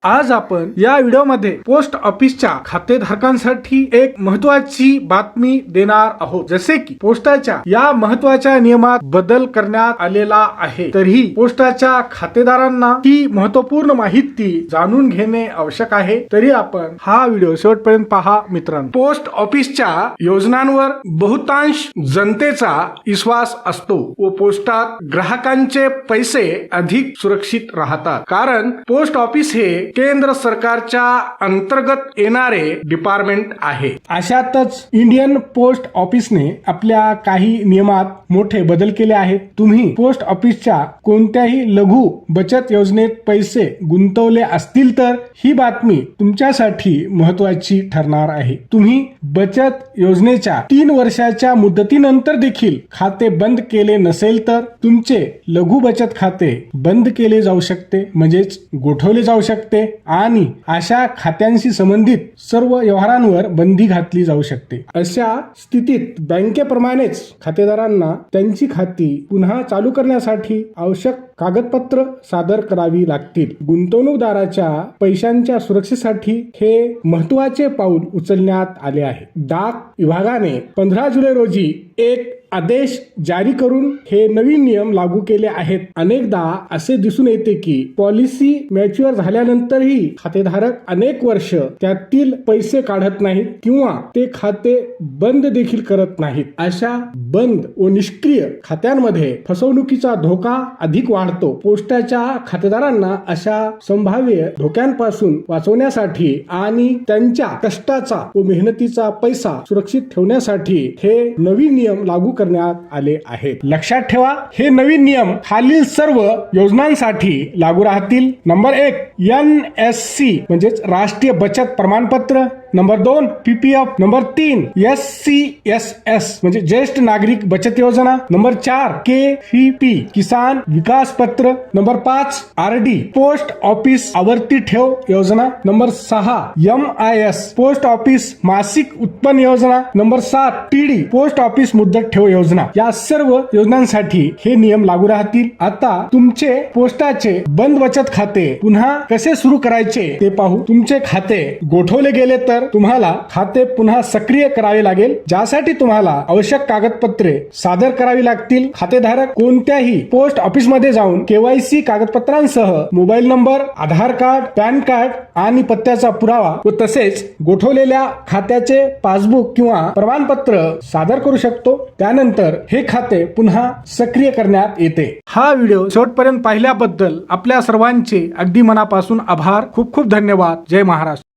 आज आपण या व्हिडिओमध्ये पोस्ट ऑफिसच्या खातेधारकांसाठी एक महत्त्वाची बातमी देणार आहोत। जसे की पोस्टाच्या या महत्त्वाच्या नियमात बदल करण्यात आलेला आहे, तरीही पोस्टाच्या खातेदारांना ही महत्त्वपूर्ण माहिती जाणून घेणे आवश्यक आहे। तरी आपण हा व्हिडिओ शेवटपर्यंत पहा मित्रांनो। पोस्ट ऑफिसच्या योजनांवर बहुतांश जनतेचा विश्वास असतो व पोस्टात ग्राहकांचे पैसे अधिक सुरक्षित राहतात, कारण पोस्ट ऑफिस हे केंद्र सरकारच्या अंतर्गत येणारे डिपार्टमेंट आहे। अशातच इंडियन पोस्ट ऑफिसने आपल्या काही नियमात मोठे बदल केले आहेत। तुम्ही पोस्ट ऑफिसच्या कोणत्याही लघु बचत योजनेत पैसे गुंतवले असतील तर ही बातमी तुमच्यासाठी महत्त्वाची ठरणार आहे। तुम्ही बचत योजनेच्या 3 वर्षाच्या मुदतीनंतर देखील खाते बंद केले नसेल तर तुमचे लघु बचत खाते बंद केले जाऊ शकते, म्हणजेच गोठवले जाऊ शकते आणि अशा खात्यांशी संबंधित सर्व व्यवहारांवर बंदी घातली जाऊ शकते। अशा स्थितीत बँकेप्रमाणेच खातेदारांना त्यांची खाती पुन्हा चालू करण्यासाठी आवश्यक कागदपत्र सादर करावी लागतील। गुंतवणूकदाराच्या पैशांच्या सुरक्षेसाठी हे महत्त्वाचे पाऊल उचलण्यात आले आहे। डाक विभागाने 15 जुलै रोजी एक आदेश जारी करून हे नवीन नियम लागू केले आहेत। अनेकदा असे दिसून येते की पॉलिसी मॅच्युअर झाल्यानंतरही खातेधारक अनेक वर्ष त्यातील पैसे काढत नाहीत किंवा ते खाते बंद देखील करत नाहीत। अशा बंद व निष्क्रिय खात्यांमध्ये फसवणुकीचा धोका अधिक वाढतो। पोस्टाच्या खातेदारांना अशा संभाव्य धोक्यांपासून वाचवण्यासाठी आणि त्यांच्या कष्टाचा व मेहनतीचा पैसा सुरक्षित ठेवण्यासाठी हे नवीन नियम लागू करण्यात आले आहेत। लक्षात ठेवा, हे नवीन नियम खालील सर्व योजनांसाठी लागू राहतील। नंबर 1 NSC म्हणजेच राष्ट्रीय बचत प्रमाणपत्र, नंबर 2 PPF, नंबर 3 SCSS म्हणजे ज्येष्ठ नागरिक बचत योजना, नंबर 4 KVP किसान विकास पत्र, नंबर 5 RD पोस्ट ऑफिस आवर्ती ठेव योजना, नंबर 6 MIS पोस्ट ऑफिस मासिक उत्पन्न योजना, नंबर 7 TD पोस्ट ऑफिस मुदत ठेव योजना। या सर्व योजनांसाठी हे नियम लागू राहतील। आता तुमचे पोस्टाचे बंद बचत खाते पुन्हा कसे सुरू करायचे ते पाहू। तुमचे खाते गोठवले गेले तर तुम्हाला खाते पुन्हा सक्रिय करावे लागेल, ज्यासाठी तुम्हाला आवश्यक कागदपत्रे सादर करावी लागतील। खातेधारक कोणत्याही पोस्ट ऑफिस मध्ये जाऊन KYC कागदपत्रांसह मोबाईल नंबर, आधार कार्ड, पॅन कार्ड आणि पत्त्याचा पुरावा व तसेच गोठवलेल्या खात्याचे पासबुक किंवा प्रमाणपत्र सादर करू शकतो। त्यानंतर हे खाते पुन्हा सक्रिय करण्यात येते। हा व्हिडिओ शेवटपर्यंत पाहिल्याबद्दल आपल्या सर्वांचे अगदी मनापासून आभार। खूप खूप धन्यवाद। जय महाराष्ट्र।